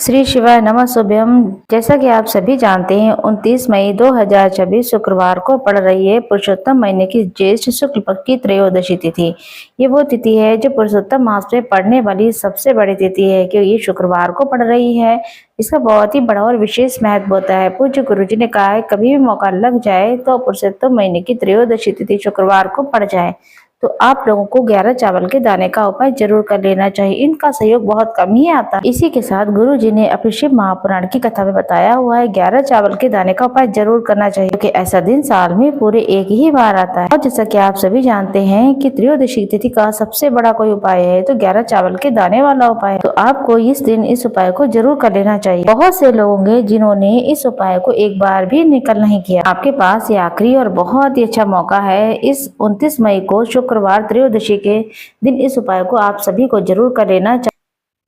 श्री शिवाय नमः शुभम। जैसा कि आप सभी जानते हैं 29 मई 2026 शुक्रवार को पड़ रही है पुरुषोत्तम महीने की ज्येष्ठ शुक्ल पक्ष की त्रयोदशी तिथि। ये वो तिथि है जो पुरुषोत्तम मास में पड़ने वाली सबसे बड़ी तिथि है, क्योंकि ये शुक्रवार को पड़ रही है। इसका बहुत ही बड़ा और विशेष महत्व होता है। पूज्य गुरु जी ने कहा है कभी भी मौका लग जाए तो पुरुषोत्तम महीने की त्रयोदशी तिथि शुक्रवार को पड़ जाए तो आप लोगों को 11 चावल के दाने का उपाय जरूर कर लेना चाहिए। इनका सहयोग बहुत कम ही आता है। इसी के साथ गुरु जी ने अपने शिव महापुराण की कथा में बताया हुआ है 11 चावल के दाने का उपाय जरूर करना चाहिए, क्योंकि ऐसा दिन साल में पूरे एक ही बार आता है। और जैसा कि आप सभी जानते हैं कि त्रयोदशी तिथि का सबसे बड़ा कोई उपाय है तो 11 चावल के दाने वाला उपाय, तो आपको इस दिन इस उपाय को जरूर कर लेना चाहिए। बहुत से लोग होंगे जिन्होंने इस उपाय को एक बार भी निकल नहीं किया। आपके पास ये आखिरी और बहुत ही अच्छा मौका है। इस 29 मई को शुक्रवार त्रयोदशी के दिन इस उपाय को आप सभी को जरूर कर लेना चाहिए।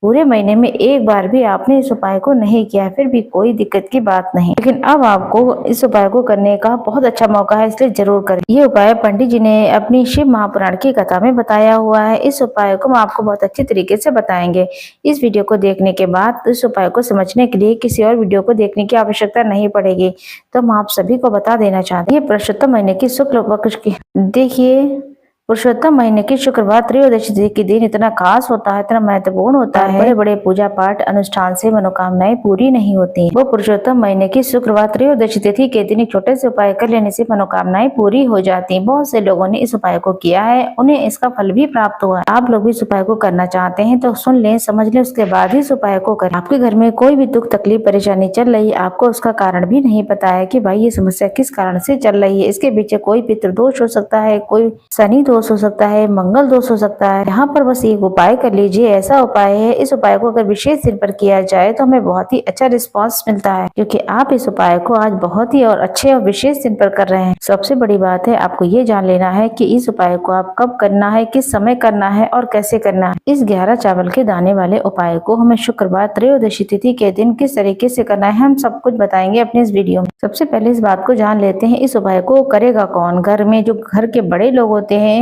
पूरे महीने में एक बार भी आपने इस उपाय को नहीं किया फिर भी कोई दिक्कत की बात नहीं, लेकिन अब आपको इस उपाय को करने का बहुत अच्छा मौका है, इसलिए जरूर करें। ये उपाय पंडित जी ने अपनी शिव महापुराण की कथा में बताया हुआ है। इस उपाय को हम आपको बहुत अच्छी तरीके से बताएंगे। इस वीडियो को देखने के बाद इस उपाय को समझने के लिए किसी और वीडियो को देखने की आवश्यकता नहीं पड़ेगी। तो हम आप सभी को बता देना चाहते हैं ये पुरुषोत्तम महीने की शुक्ल पक्ष की देखिए पुरुषोत्तम महीने की शुक्रवार त्रयोदशी के दिन इतना खास होता है, इतना महत्वपूर्ण होता है। बड़े बड़े पूजा पाठ अनुष्ठान से मनोकामनाएं पूरी नहीं होती। वो पुरुषोत्तम महीने की शुक्रवार त्रयोदशी तिथि के दिन एक छोटे से उपाय कर लेने से मनोकामनाएं पूरी हो जाती हैं। बहुत से लोगों ने इस उपाय को किया है, उन्हें इसका फल भी प्राप्त हुआ है। आप लोग भी इस उपाय को करना चाहते हैं तो सुन लें, समझ लें, उसके बाद ही इस उपाय को करें। आपके घर में कोई भी दुख तकलीफ परेशानी चल रही है, आपको उसका कारण भी नहीं पता है कि भाई ये समस्या किस कारण से चल रही है। इसके पीछे कोई पितृदोष हो सकता है, कोई शनि दोष हो सकता है, मंगल दोष हो सकता है। यहाँ पर बस एक उपाय कर लीजिए। ऐसा उपाय है, इस उपाय को अगर विशेष दिन पर किया जाए तो हमें बहुत ही अच्छा रिस्पांस मिलता है, क्योंकि आप इस उपाय को आज बहुत ही और अच्छे और विशेष दिन पर कर रहे हैं। सबसे बड़ी बात है आपको ये जान लेना है कि इस उपाय को आप कब करना है, किस समय करना है और कैसे करना है। इस 11 चावल के दाने वाले उपाय को हमें शुक्रवार त्रयोदशी तिथि के दिन किस तरीके से करना है हम सब कुछ बताएंगे अपने इस वीडियो में। सबसे पहले इस बात को जान लेते हैं इस उपाय को करेगा कौन। घर में जो घर के बड़े लोग होते हैं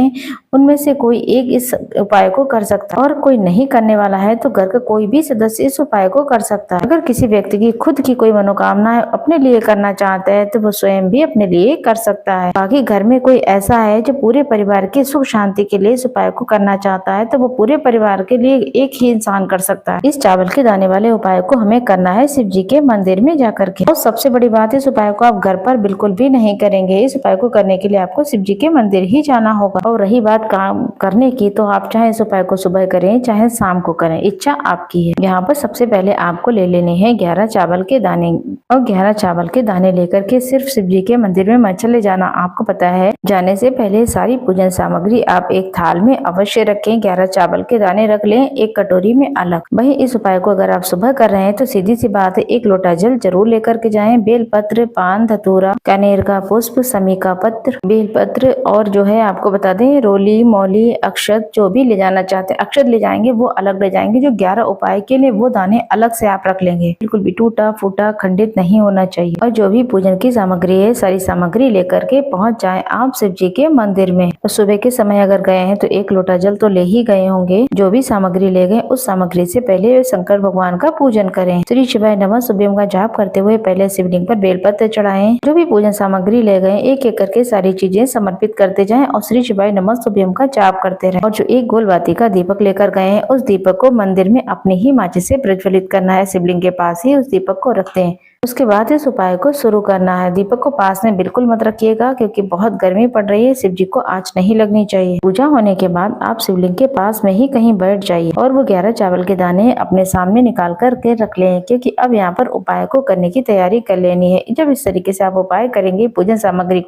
उनमें से कोई एक इस उपाय को कर सकता है, और कोई नहीं करने वाला है तो घर का कोई भी सदस्य इस उपाय को कर सकता है। अगर किसी व्यक्ति की खुद की कोई मनोकामना है, अपने लिए करना चाहता है तो वो स्वयं भी अपने लिए कर सकता है। बाकी घर में कोई ऐसा है जो पूरे परिवार की सुख शांति के लिए इस उपाय को करना चाहता है तो वो पूरे परिवार के लिए एक ही इंसान कर सकता है। इस चावल के दाने वाले उपाय को हमें करना है शिव जी के मंदिर में जाकर के। और सबसे बड़ी बात है इस उपाय को आप घर पर बिल्कुल भी नहीं करेंगे। इस उपाय को करने के लिए आपको शिव जी के मंदिर ही जाना होगा। और रही बात काम करने की, तो आप चाहे इस उपाय को सुबह करें चाहे शाम को करें, इच्छा आपकी है। यहाँ पर सबसे पहले आपको ले लेने हैं 11 चावल के दाने, और 11 चावल के दाने लेकर के सिर्फ शिव जी के मंदिर में मत चले जाना। आपको पता है जाने से पहले सारी पूजन सामग्री आप एक थाल में अवश्य रखें। 11 चावल के दाने रख लें एक कटोरी में अलग। वही इस उपाय को अगर आप सुबह कर रहे हैं तो सीधी सी बात है 1 लोटा जल जरूर लेकर के जाएं। बेलपत्र, पान, धतूरा, कनेर का पुष्प, समी का पत्र, बेलपत्र और जो है आपको बता दें रोली, मौली, अक्षत जो भी ले जाना चाहते हैं, अक्षत ले जाएंगे वो अलग ले जाएंगे। जो 11 उपाय के लिए वो दाने अलग से आप रख लेंगे। बिल्कुल भी टूटा फूटा खंडित नहीं होना चाहिए। और जो भी पूजन की सामग्री है सारी सामग्री लेकर के पहुंच जाएं आप शिव जी के मंदिर में। तो सुबह के समय अगर गए हैं तो 1 लोटा जल तो ले ही गए होंगे। जो भी सामग्री ले गए उस सामग्री से पहले शंकर भगवान का पूजन करें। श्री शिवाय नमः शुभम का जाप करते हुए पहले शिवलिंग पर बेलपत्र चढ़ाएं। जो भी पूजन सामग्री ले गए एक एक करके सारी चीजें समर्पित करते जाएं और श्री शिवाय नमः शुभम का जाप करते रहे। और जो एक गोलबाती का दीपक लेकर गए हैं उस दीपक को मंदिर में अपने ही माचिस से प्रज्वलित करना है। शिवलिंग के पास ही उस दीपक को रखते हैं। उसके बाद इस उपाय को शुरू करना है। दीपक को पास में बिल्कुल मत रखिएगा, क्योंकि बहुत गर्मी पड़ रही है, शिव जी को आंच नहीं लगनी चाहिए। पूजा होने के बाद आप शिवलिंग के पास में ही कहीं बैठ जाइए और वो 11 चावल के दाने अपने सामने निकाल करके रख लें, क्योंकि अब यहाँ पर उपाय को करने की तैयारी कर लेनी है। जब इस तरीके से आप उपाय करेंगे, पूजन सामग्री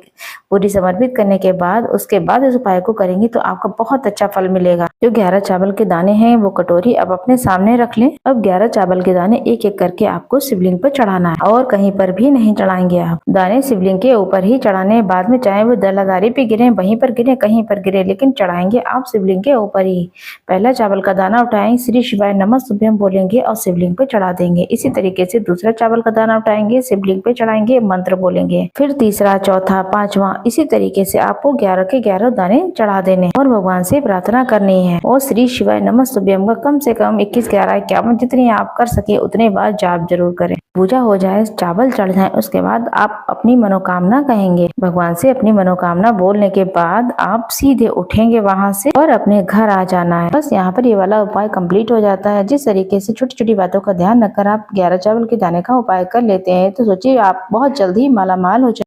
पूरी समर्पित करने के बाद उसके बाद इस उपाय को करेंगे तो आपको बहुत अच्छा फल मिलेगा। जो 11 चावल के दाने हैं वो कटोरी अब अपने सामने रख लें। अब 11 चावल के दाने एक एक करके आपको शिवलिंग पर चढ़ाना है। और कहीं पर भी नहीं चढ़ाएंगे। आप दाने शिवलिंग के ऊपर ही चढ़ाने, बाद में चाहे वो दलाधारी पे गिरे, वहीं पर गिरे, कहीं पर गिरे, लेकिन चढ़ाएंगे आप शिवलिंग के ऊपर ही। पहला चावल का दाना उठाएंगे, श्री शिवाय नमः शुभ्यम बोलेंगे और शिवलिंग पे चढ़ा देंगे। इसी तरीके से दूसरा चावल का दाना उठाएंगे, शिवलिंग पे चढ़ाएंगे, मंत्र बोलेंगे, फिर तीसरा, चौथा, पांचवा, इसी तरीके से आपको 11 के 11 दाने चढ़ा देने और भगवान से प्रार्थना करनी है। और श्री शिवाय नमः शुभ्यम का कम से कम 21, 11, 51 जितनी आप कर सके उतने बार जाप जरूर करें। पूजा हो जाए, चावल चढ़ जाए, उसके बाद आप अपनी मनोकामना कहेंगे। भगवान से अपनी मनोकामना बोलने के बाद आप सीधे उठेंगे वहां से और अपने घर आ जाना है। बस यहाँ पर ये वाला उपाय कंप्लीट हो जाता है। जिस तरीके से छोटी छोटी बातों का ध्यान रखकर आप 11 चावल के दाने का उपाय कर लेते हैं, तो सोचिए आप बहुत जल्दी माला माल हो जाए।